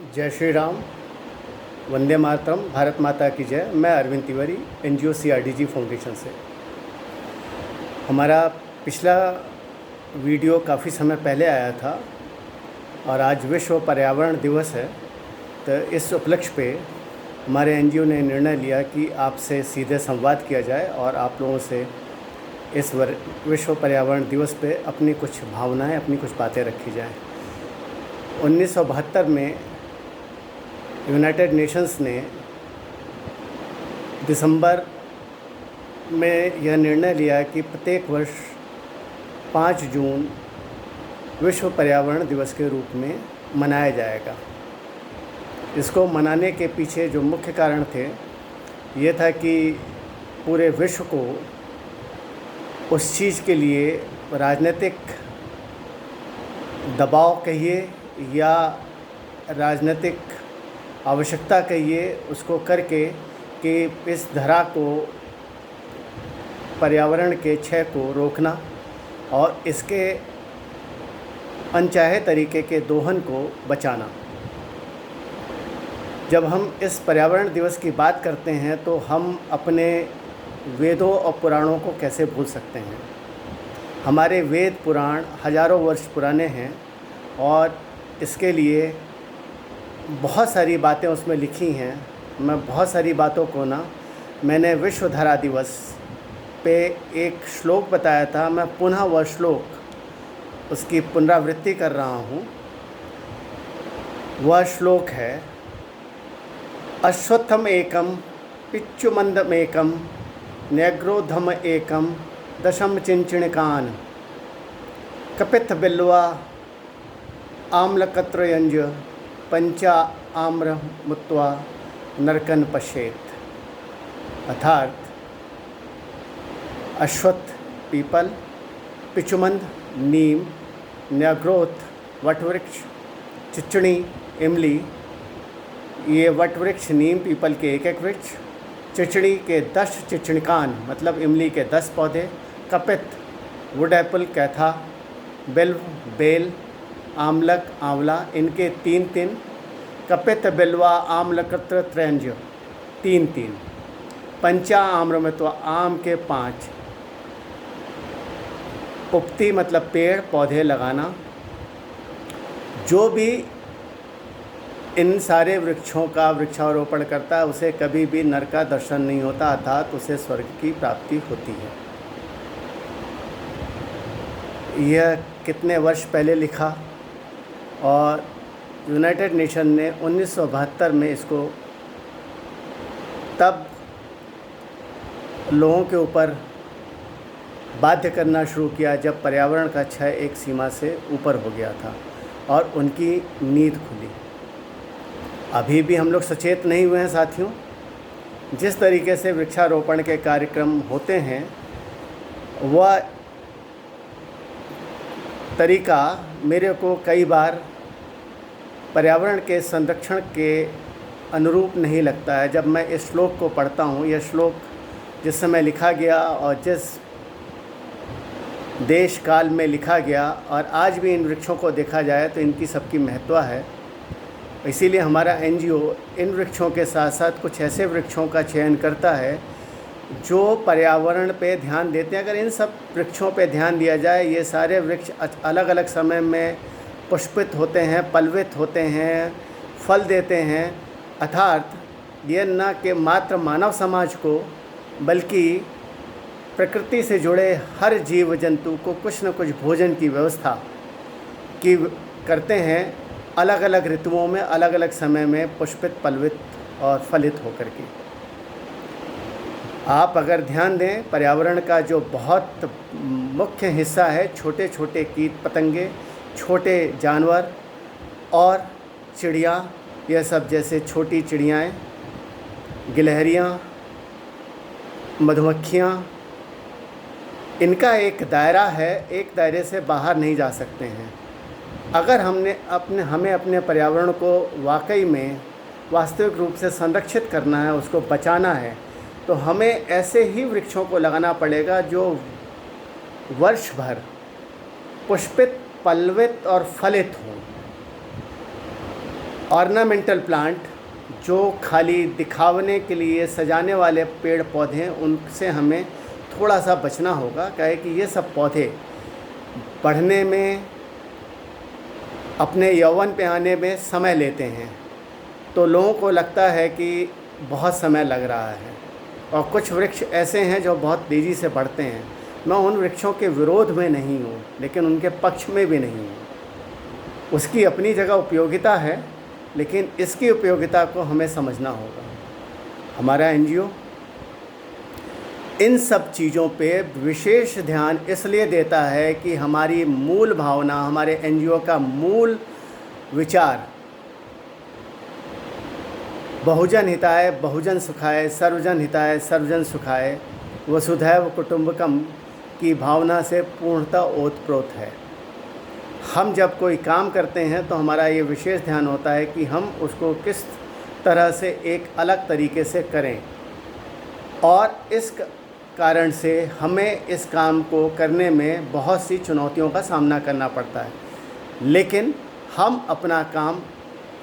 जय श्री राम। वंदे मातरम। भारत माता की जय। मैं Arvind Tiwari, NGO CRDG foundation से। हमारा पिछला वीडियो काफ़ी समय पहले आया था और आज विश्व पर्यावरण दिवस है, तो इस उपलक्ष्य पे हमारे एनजीओ ने निर्णय लिया कि आपसे सीधे संवाद किया जाए और आप लोगों से इस विश्व पर्यावरण दिवस पे अपनी कुछ भावनाएं, अपनी कुछ बातें रखी जाएं। 1972 में यूनाइटेड नेशंस ने दिसंबर में यह निर्णय लिया कि प्रत्येक वर्ष 5 जून विश्व पर्यावरण दिवस के रूप में मनाया जाएगा। इसको मनाने के पीछे जो मुख्य कारण थे, ये था कि पूरे विश्व को उस चीज़ के लिए राजनीतिक दबाव कहिए या राजनीतिक आवश्यकता कहिए, उसको करके कि इस धरा को, पर्यावरण के क्षय को रोकना और इसके अनचाहे तरीके के दोहन को बचाना। जब हम इस पर्यावरण दिवस की बात करते हैं तो हम अपने वेदों और पुराणों को कैसे भूल सकते हैं। हमारे वेद पुराण हज़ारों वर्ष पुराने हैं और इसके लिए बहुत सारी बातें उसमें लिखी हैं। मैं बहुत सारी बातों को मैंने विश्व धरा दिवस पे एक श्लोक बताया था। मैं पुनः वह श्लोक, उसकी पुनरावृत्ति कर रहा हूँ। वह श्लोक है, अश्वत्थम एकम पिच्चुमंदम एकम न्यग्रोधम एकम दशम चिंचिणकान कपित बिल्वा आम्लकत्रयंज पंचा आम्र मुत्वा नरकन पश्येत। अर्थात अश्वत्थ पीपल, पिचुमंद नीम, न्यग्रोथ वटवृक्ष, चिचणी इमली, ये वटवृक्ष नीम पीपल के एक वृक्ष, चिचड़ी के 10 चिचणिकान मतलब इमली के 10 पौधे, कपित वुड एप्पल कैथा, बिल्व बेल, आमलक आंवला, इनके 3-3, कपित बिल्वा आम्लकत्र त्रयंज 3-3, पंचा आम्र में तो आम के 5, उपती मतलब पेड़ पौधे लगाना। जो भी इन सारे वृक्षों का वृक्षारोपण करता है उसे कभी भी नरक का दर्शन नहीं होता, अर्थात उसे स्वर्ग की प्राप्ति होती है। यह कितने वर्ष पहले लिखा और यूनाइटेड नेशन ने 1972 में इसको तब लोगों के ऊपर बाध्य करना शुरू किया जब पर्यावरण का क्षय एक सीमा से ऊपर हो गया था और उनकी नींद खुली। अभी भी हम लोग सचेत नहीं हुए हैं साथियों। जिस तरीके से वृक्षारोपण के कार्यक्रम होते हैं वह तरीका मेरे को कई बार पर्यावरण के संरक्षण के अनुरूप नहीं लगता है। जब मैं इस श्लोक को पढ़ता हूँ, यह श्लोक जिस समय लिखा गया और जिस देश काल में लिखा गया और आज भी इन वृक्षों को देखा जाए तो इनकी सबकी महत्व है। इसीलिए हमारा एनजीओ इन वृक्षों के साथ साथ कुछ ऐसे वृक्षों का चयन करता है जो पर्यावरण पे ध्यान देते हैं। अगर इन सब वृक्षों पे ध्यान दिया जाए, ये सारे वृक्ष अलग अलग समय में पुष्पित होते हैं, पल्वित होते हैं, फल देते हैं। अर्थात ये न कि मात्र मानव समाज को बल्कि प्रकृति से जुड़े हर जीव जंतु को कुछ न कुछ भोजन की व्यवस्था की करते हैं, अलग अलग ऋतुओं में, अलग अलग समय में पुष्पित, पल्वित और फलित होकर के। आप अगर ध्यान दें, पर्यावरण का जो बहुत मुख्य हिस्सा है, छोटे छोटे कीट पतंगे, छोटे जानवर और चिड़िया, यह सब जैसे छोटी चिड़ियाएँ, गिलहरियाँ, मधुमक्खियाँ, इनका एक दायरा है, एक दायरे से बाहर नहीं जा सकते हैं। अगर हमें अपने पर्यावरण को वाकई में वास्तविक रूप से संरक्षित करना है, उसको बचाना है, तो हमें ऐसे ही वृक्षों को लगाना पड़ेगा जो वर्ष भर पुष्पित, पल्वित और फलित हों। ऑर्नामेंटल प्लांट, जो खाली दिखावने के लिए सजाने वाले पेड़ पौधे हैं, उनसे हमें थोड़ा सा बचना होगा। काहे कि ये सब पौधे बढ़ने में, अपने यौवन पे आने में समय लेते हैं, तो लोगों को लगता है कि बहुत समय लग रहा है। और कुछ वृक्ष ऐसे हैं जो बहुत तेज़ी से बढ़ते हैं। मैं उन वृक्षों के विरोध में नहीं हूँ, लेकिन उनके पक्ष में भी नहीं हूँ। उसकी अपनी जगह उपयोगिता है, लेकिन इसकी उपयोगिता को हमें समझना होगा। हमारा एनजीओ इन सब चीज़ों पे विशेष ध्यान इसलिए देता है कि हमारी मूल भावना, हमारे एनजीओ का मूल विचार बहुजन हिताय बहुजन सुखाय, सर्वजन हिताय सर्वजन सुखाय, वसुधैव कुटुंबकम की भावना से पूर्णतः ओतप्रोत है। हम जब कोई काम करते हैं तो हमारा ये विशेष ध्यान होता है कि हम उसको किस तरह से एक अलग तरीके से करें, और इस कारण से हमें इस काम को करने में बहुत सी चुनौतियों का सामना करना पड़ता है। लेकिन हम अपना काम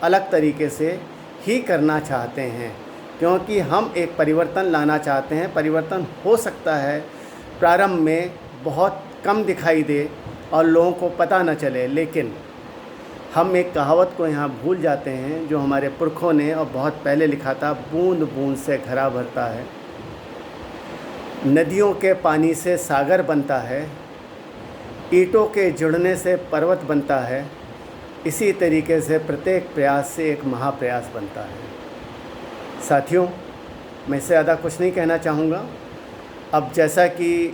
अलग तरीके से ही करना चाहते हैं, क्योंकि हम एक परिवर्तन लाना चाहते हैं। परिवर्तन हो सकता है प्रारंभ में बहुत कम दिखाई दे और लोगों को पता न चले, लेकिन हम एक कहावत को यहाँ भूल जाते हैं जो हमारे पुरखों ने और बहुत पहले लिखा था, बूंद बूंद से घड़ा भरता है, नदियों के पानी से सागर बनता है, ईंटों के जुड़ने से पर्वत बनता है, इसी तरीके से प्रत्येक प्रयास से एक महाप्रयास बनता है। साथियों, मैं इससे ज़्यादा कुछ नहीं कहना चाहूँगा। अब जैसा कि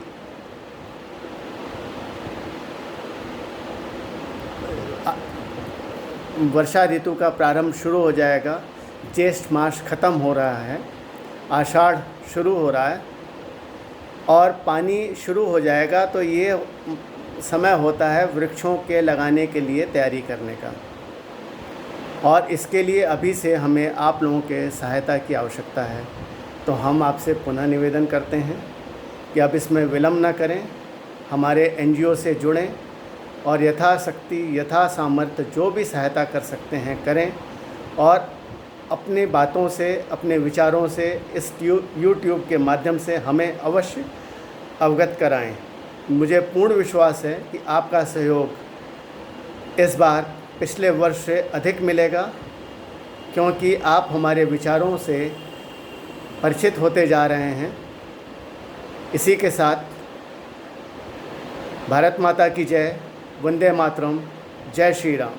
वर्षा ऋतु का प्रारंभ शुरू हो जाएगा, ज्येष्ठ मास ख़त्म हो रहा है, आषाढ़ शुरू हो रहा है और पानी शुरू हो जाएगा, तो ये समय होता है वृक्षों के लगाने के लिए तैयारी करने का। और इसके लिए अभी से हमें आप लोगों के सहायता की आवश्यकता है। तो हम आपसे पुनः निवेदन करते हैं कि अब इसमें विलम्ब न करें, हमारे एनजीओ से जुड़ें और यथाशक्ति यथा सामर्थ्य जो भी सहायता कर सकते हैं करें, और अपनी बातों से, अपने विचारों से इस यूट्यूब के माध्यम से हमें अवश्य अवगत कराएं। मुझे पूर्ण विश्वास है कि आपका सहयोग इस बार पिछले वर्ष से अधिक मिलेगा, क्योंकि आप हमारे विचारों से परिचित होते जा रहे हैं। इसी के साथ भारत माता की जय, वंदे मातरम, जय श्री राम।